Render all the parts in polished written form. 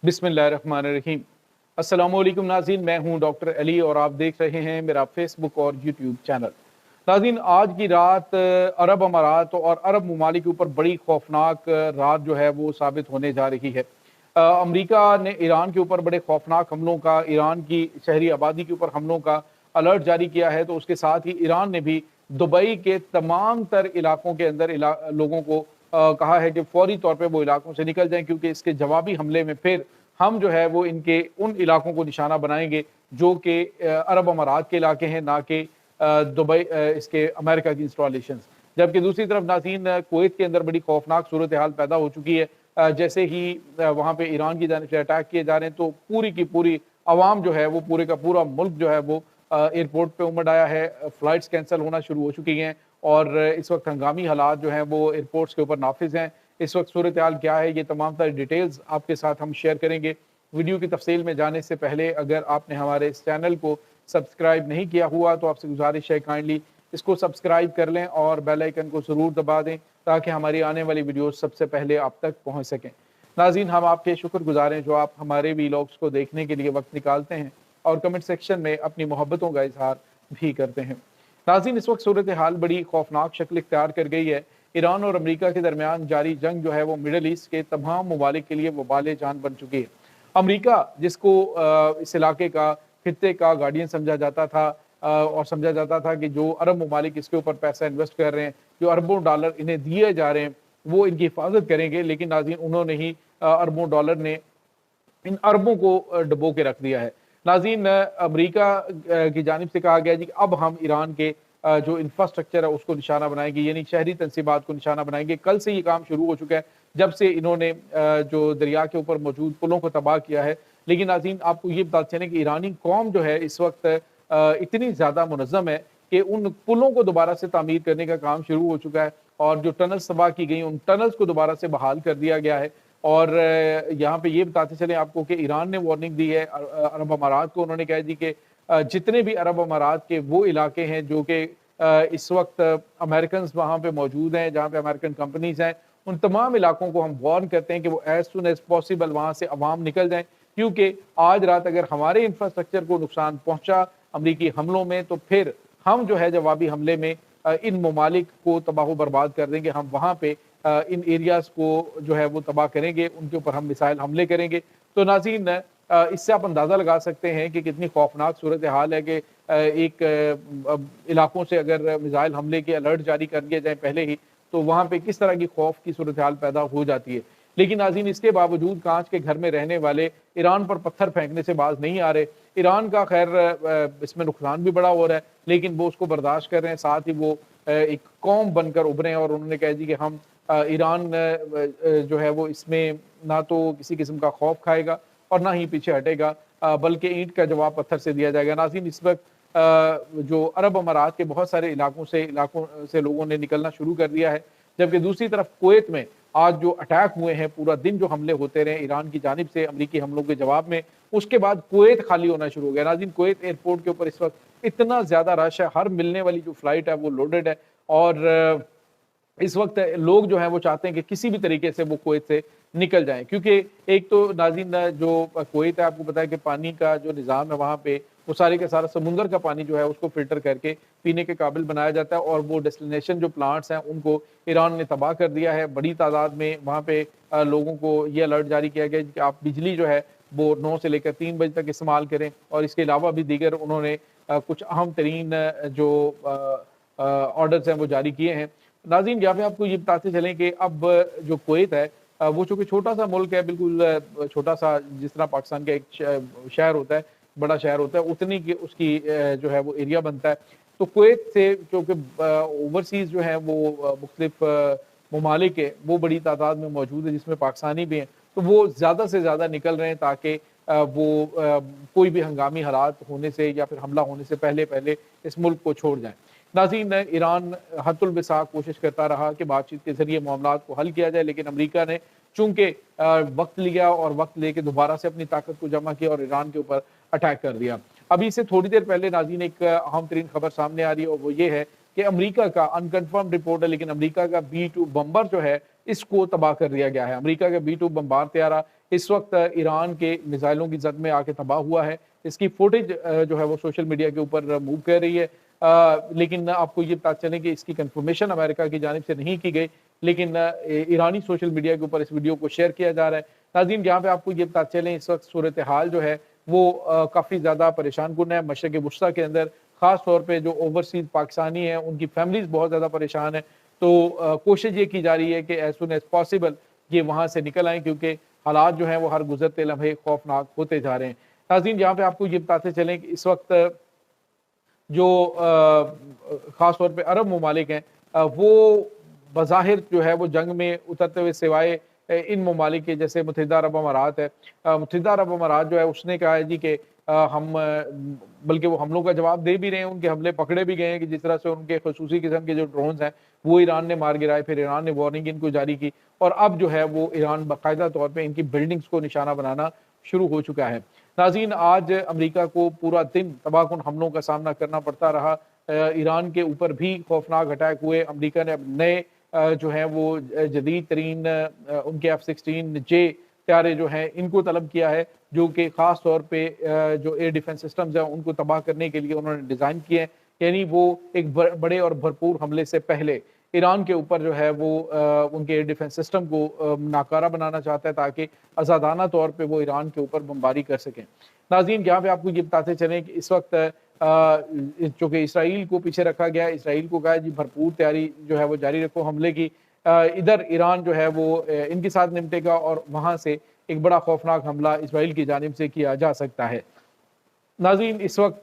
बिस्मिल्लाहिर्रहमानिर्रहीम। अस्सलामुअलैकुम नाज़रीन, मैं हूं डॉक्टर अली और आप देख रहे हैं मेरा फेसबुक और यूट्यूब चैनल। नाज़रीन, आज की रात अरब अमारात और अरब ममालिक के ऊपर बड़ी खौफनाक रात जो है वो साबित होने जा रही है। अमरीका ने ईरान के ऊपर बड़े खौफनाक हमलों का, ईरान की शहरी आबादी के ऊपर हमलों का अलर्ट जारी किया है, तो उसके साथ ही ईरान ने भी दुबई के तमाम तर इलाकों के अंदर लोगों को कहा है कि फौरी तौर पे वो इलाकों से निकल जाएं, क्योंकि इसके जवाबी हमले में फिर हम जो है वो इनके उन इलाकों को निशाना बनाएंगे जो कि अरब अमारात के इलाके हैं, ना कि दुबई इसके अमेरिका की इंस्टॉलेशंस। जबकि दूसरी तरफ नाज़रीन, कुवैत के अंदर बड़ी खौफनाक सूरत हाल पैदा हो चुकी है। जैसे ही वहाँ पे ईरान की जानिब से अटैक किए जा रहे हैं, तो पूरी की पूरी अवाम जो है वो, पूरे का पूरा मुल्क जो है वो एयरपोर्ट पे उमड़ आया है। फ्लाइट्स कैंसिल होना शुरू हो चुकी हैं और इस वक्त हंगामी हालात जो हैं वो एयरपोर्ट्स के ऊपर नाफिज हैं। इस वक्त सूरत हाल क्या है, ये तमाम सारी डिटेल्स आपके साथ हम शेयर करेंगे। वीडियो की तफसील में जाने से पहले अगर आपने हमारे इस चैनल को सब्सक्राइब नहीं किया हुआ तो आपसे गुजारिश है काइंडली इसको सब्सक्राइब कर लें और बेल आइकन को ज़रूर दबा दें, ताकि हमारी आने वाली वीडियो सबसे पहले आप तक पहुँच सकें। नाज़रीन, हम आपके शुक्रगुजार हैं जो आप हमारे वीलॉग्स को देखने के लिए वक्त निकालते हैं और कमेंट सेक्शन में अपनी मोहब्बतों का इजहार भी करते हैं। नाज़रीन, इस वक्त सूरत हाल बड़ी खौफनाक शक्ल इख्तियार कर गई है। ईरान और अमरीका के दरमियान जारी जंग जो है वो मिडल ईस्ट के तमाम ममालिक के लिए वबाल जान बन चुकी है। अमरीका, जिसको इस इलाके का, खित्ते का गार्डियन समझा जाता था और समझा जाता था कि जो अरब ममालिक इसके ऊपर पैसा इन्वेस्ट कर रहे हैं, जो अरबों डॉलर इन्हें दिए जा रहे हैं, वो इनकी हिफाजत करेंगे, लेकिन नाज़रीन उन्होंने ही अरबों डॉलर ने इन अरबों को डुबो के रख दिया है। नाज़रीन, अमरीका की जानिब से कहा गया जी कि अब हम ईरान के जो इंफ्रास्ट्रक्चर है उसको निशाना बनाएंगे, यानी शहरी तनसीबात को निशाना बनाएंगे। कल से ये काम शुरू हो चुका है, जब से इन्होंने जो दरिया के ऊपर मौजूद पुलों को तबाह किया है। लेकिन नाज़रीन, आपको ये बताते चलें कि ईरानी कौम जो है इस वक्त इतनी ज़्यादा मुनज़्ज़म है कि उन पुलों को दोबारा से तामीर करने का काम शुरू हो चुका है और जो टनल्स तबाह की गई, उन टनल्स को दोबारा से बहाल कर दिया गया है। और यहाँ पे ये बताते चलें आपको कि ईरान ने वार्निंग दी है अरब अमारात को। उन्होंने कहा जी कि जितने भी अरब अमारात के वो इलाके हैं जो कि इस वक्त अमेरिकन वहाँ पे मौजूद हैं, जहाँ पे अमेरिकन कंपनीज हैं, उन तमाम इलाकों को हम वार्न करते हैं कि वो एज सुन एज पॉसिबल वहाँ से अवाम निकल जाएं, क्योंकि आज रात अगर हमारे इंफ्रास्ट्रक्चर को नुकसान पहुँचा अमरीकी हमलों में, तो फिर हम जो है जवाबी हमले में इन ममालिक को तबाह बर्बाद कर देंगे। हम वहाँ पे इन एरियाज़ को जो है वो तबाह करेंगे, उनके ऊपर हम मिसाइल हमले करेंगे। तो नाज़रीन, इससे आप अंदाज़ा लगा सकते हैं कि कितनी खौफनाक सूरत हाल है कि एक इलाकों से अगर मिसाइल हमले के अलर्ट जारी कर दिए जाए पहले ही, तो वहाँ पे किस तरह की खौफ की सूरत हाल पैदा हो जाती है। लेकिन नाज़रीन, इसके बावजूद कांच के घर में रहने वाले ईरान पर पत्थर फेंकने से बाज नहीं आ रहे। ईरान का खैर इसमें नुकसान भी बड़ा हो रहा है, लेकिन वो उसको बर्दाश्त कर रहे हैं। साथ ही वो एक कौम बनकर उभरे हैं और उन्होंने कहा जी कि हम ईरान जो है वो इसमें ना तो किसी किस्म का खौफ खाएगा और ना ही पीछे हटेगा, बल्कि ईंट का जवाब पत्थर से दिया जाएगा। नाज़रीन, इस वक्त जो अरब अमारात के बहुत सारे इलाकों से लोगों ने निकलना शुरू कर दिया है, जबकि दूसरी तरफ कुवैत में आज जो अटैक हुए हैं, पूरा दिन जो हमले होते रहे ईरान की जानिब से अमरीकी हमलों के जवाब में, उसके बाद कुवैत खाली होना शुरू हो गया। नाज़रीन, कुवैत एयरपोर्ट के ऊपर इस वक्त इतना ज़्यादा रश है, हर मिलने वाली जो फ्लाइट है वो लोडेड है और इस वक्त लोग जो हैं वो चाहते हैं कि किसी भी तरीके से वो कुवैत से निकल जाएं, क्योंकि एक तो नाज़रीन जो कुवैत है, आपको पता है कि पानी का जो निज़ाम है वहाँ पे वो सारे का सारा समुंदर का पानी जो है उसको फिल्टर करके पीने के काबिल बनाया जाता है और वो डेस्टिनेशन जो प्लांट्स हैं उनको ईरान ने तबाह कर दिया है। बड़ी तादाद में वहाँ पे लोगों को ये अलर्ट जारी किया गया कि आप बिजली जो है वो 9 से लेकर 3 बजे तक इस्तेमाल करें और इसके अलावा भी दीगर उन्होंने कुछ अहम तरीन जो ऑर्डर्स हैं वो जारी किए हैं। नाज़रीन, यहाँ पे आपको ये बताते चलें कि अब जो कुवैत है वो चूँकि छोटा सा मुल्क है, बिल्कुल छोटा सा, जिस तरह पाकिस्तान का एक शहर होता है, बड़ा शहर होता है, उतनी की उसकी जो है वो एरिया बनता है। तो कुवैत से क्योंकि ओवरसीज़ जो है वो मुख्तलिफ ममालिक है वो बड़ी तादाद में मौजूद है, जिसमें पाकिस्तानी भी हैं, तो वो ज़्यादा से ज़्यादा निकल रहे हैं ताकि वो कोई भी हंगामी हालात होने से या फिर हमला होने से पहले पहले इस मुल्क को छोड़ जाएँ। नाज़रीन, ईरान हद्दुल बिसात कोशिश करता रहा कि बातचीत के ज़रिए मामलात को हल किया जाए, लेकिन अमरीका ने चूँकि वक्त लिया और वक्त लेके दोबारा से अपनी ताकत को जमा किया और ईरान के ऊपर अटैक कर दिया। अभी से थोड़ी देर पहले नाज़रीन एक अहम तरीन खबर सामने आ रही है और वो ये है कि अमरीका का अनकन्फर्म रिपोर्ट है, लेकिन अमरीका का B-2 बम्बर जो है इसको तबाह कर दिया गया है। अमरीका का B-2 बम्बार तैयारा इस वक्त ईरान के मिसाइलों की जद में आके तबाह हुआ है। इसकी फुटेज जो है वो सोशल मीडिया के ऊपर मूव कर रही है, लेकिन आपको ये पता चले कि इसकी कंफर्मेशन अमेरिका की जानिब से नहीं की गई, लेकिन ईरानी सोशल मीडिया के ऊपर इस वीडियो को शेयर किया जा रहा है। नाज़रीन, यहाँ पे आपको ये पता चले इस वक्त सूरत हाल जो है वो काफ़ी ज़्यादा परेशान कुन है। मशरक़ वुस्ता के अंदर ख़ास तौर पे जो ओवरसीज़ पाकिस्तानी हैं उनकी फैमिलीज़ बहुत ज़्यादा परेशान है। तो कोशिश ये की जा रही है कि एज़ सून एज़ पॉसिबल ये वहाँ से निकल आएँ, क्योंकि हालात जो हैं वो हर गुज़रते लम्हे खौफनाक होते जा रहे हैं। नाज़रीन, यहाँ पे आपको ये बताते चलें कि इस वक्त जो ख़ास तौर पे अरब ममालिक हैं, वो बज़ाहिर जो है वो जंग में उतरते हुए सिवाय इन ममालिक के जैसे मुत्तहिदा अरब अमारात है, मुत्तहिदा अरब अमारात जो है उसने कहा है जी कि हम बल्कि वो हमलों का जवाब दे भी रहे हैं, उनके हमले पकड़े भी गए हैं कि जिस तरह से उनके खसूसी किस्म के जो ड्रोन्स हैं वो ईरान ने मार गिराए, फिर ईरान ने वार्निंग इनको जारी की और अब जो है वो ईरान बाकायदा तौर पर इनकी बिल्डिंग्स को निशाना बनाना शुरू हो चुका है। नाज़रीन, आज अमेरिका को पूरा दिन तबाहकुन हमलों का सामना करना पड़ता रहा। ईरान के ऊपर भी खौफनाक अटैक हुए। अमेरिका ने अब नए जो हैं वो जदीद तरीन उनके F-16J त्यारे जो हैं इनको तलब किया है, जो कि ख़ास तौर पे जो एयर डिफेंस सिस्टम्स हैं उनको तबाह करने के लिए उन्होंने डिज़ाइन किए हैं। यानी वो एक बड़े और भरपूर हमले से पहले ईरान के ऊपर जो है वो उनके एयर डिफेंस सिस्टम को नाकारा बनाना चाहता है ताकि आज़ादाना तौर पे वो ईरान के ऊपर बमबारी कर सकें। नाज़रीन, यहाँ पे आपको ये बताते चलें कि इस वक्त चूँकि इसराइल को पीछे रखा गया है, इसराइल को कहा है जी भरपूर तैयारी जो है वो जारी रखो हमले की। इधर ईरान जो है वो इनके साथ निपटेगा और वहाँ से एक बड़ा खौफनाक हमला इसराइल की जानिब से किया जा सकता है। नाज़रीन, इस वक्त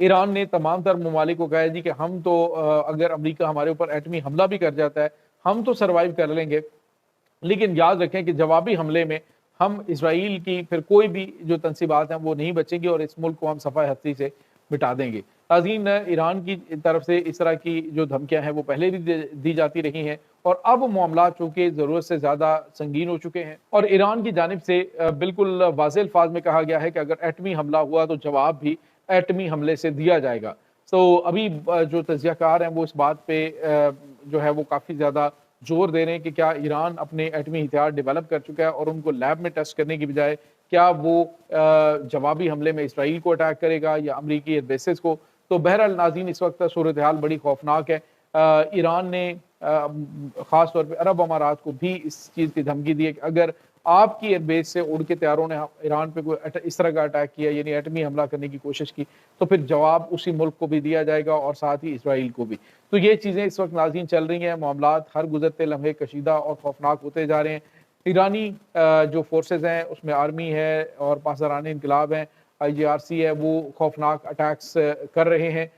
ईरान ने तमाम तर ममालिक को कहा है जी कि हम तो अगर अमेरिका हमारे ऊपर एटमी हमला भी कर जाता है हम तो सर्वाइव कर लेंगे, लेकिन याद रखें कि जवाबी हमले में हम इसराइल की फिर कोई भी जो तनसीबात हैं वो नहीं बचेंगी और इस मुल्क को हम सफ़ाई हस्ती से मिटा देंगे। नाज़रीन, ईरान की तरफ से इस तरह की जो धमकियां हैं वो पहले भी दी जाती रही हैं और अब मामला चूँकि ज़रूरत से ज़्यादा संगीन हो चुके हैं और ईरान की जानिब से बिल्कुल वाज़ेह अल्फाज में कहा गया है कि अगर एटमी हमला हुआ तो जवाब भी एटमी हमले से दिया जाएगा। तो अभी जो तज्ज़ियाकार हैं वो इस बात पे जो है वो काफ़ी ज़्यादा जोर दे रहे हैं कि क्या ईरान अपने एटमी हथियार डेवलप कर चुका है और उनको लैब में टेस्ट करने की बजाय क्या वो जवाबी हमले में इसराइल को अटैक करेगा या अमरीकी एयरबेसेस को। तो बहरहाल नाज़रीन, इस वक्त सूरत हाल बड़ी खौफनाक है। ईरान ने ख़ास तौर पे अरब अमारात को भी इस चीज़ की धमकी दी है कि अगर आपकी एयरबेस से उड़ के तैयारों ने ईरान पे कोई इस तरह का अटैक किया यानी एटमी हमला करने की कोशिश की तो फिर जवाब उसी मुल्क को भी दिया जाएगा और साथ ही इसराइल को भी। तो ये चीज़ें इस वक्त नाज़रीन चल रही हैं, मामलात हर गुजरते लम्हे कशीदा और खौफनाक होते जा रहे हैं। ईरानी जो फोर्सेज हैं उसमें आर्मी है और पासदारान इनकलाब हैं, IGRC है, वो खौफनाक अटैक्स कर रहे हैं।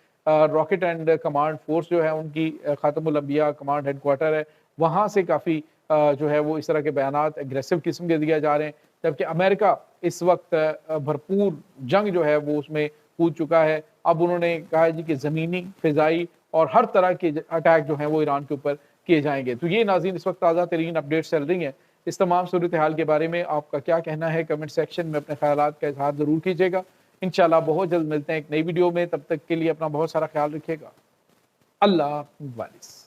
रॉकेट एंड कमांड फोर्स जो है उनकी ख़ातमुल अंबिया कमांड हेड क्वार्टर है, वहाँ से काफ़ी जो है वो इस तरह के बयानात एग्रेसिव किस्म के दिए जा रहे हैं, जबकि अमेरिका इस वक्त भरपूर जंग जो है वो उसमें कूद चुका है। अब उन्होंने कहा है जी कि ज़मीनी, फ़िज़ाई और हर तरह के अटैक जो हैं वो ईरान के ऊपर किए जाएंगे। तो ये नाज़रीन इस वक्त ताज़ा तरीन अपडेट्स चल रही हैं। इस तमाम सूरत हाल के बारे में आपका क्या कहना है, कमेंट सेक्शन में अपने ख्यालात का इज़हार ज़रूर कीजिएगा। इंशाअल्लाह बहुत जल्द मिलते हैं एक नई वीडियो में, तब तक के लिए अपना बहुत सारा ख्याल रखिएगा। अल्लाह हाफ़िज़।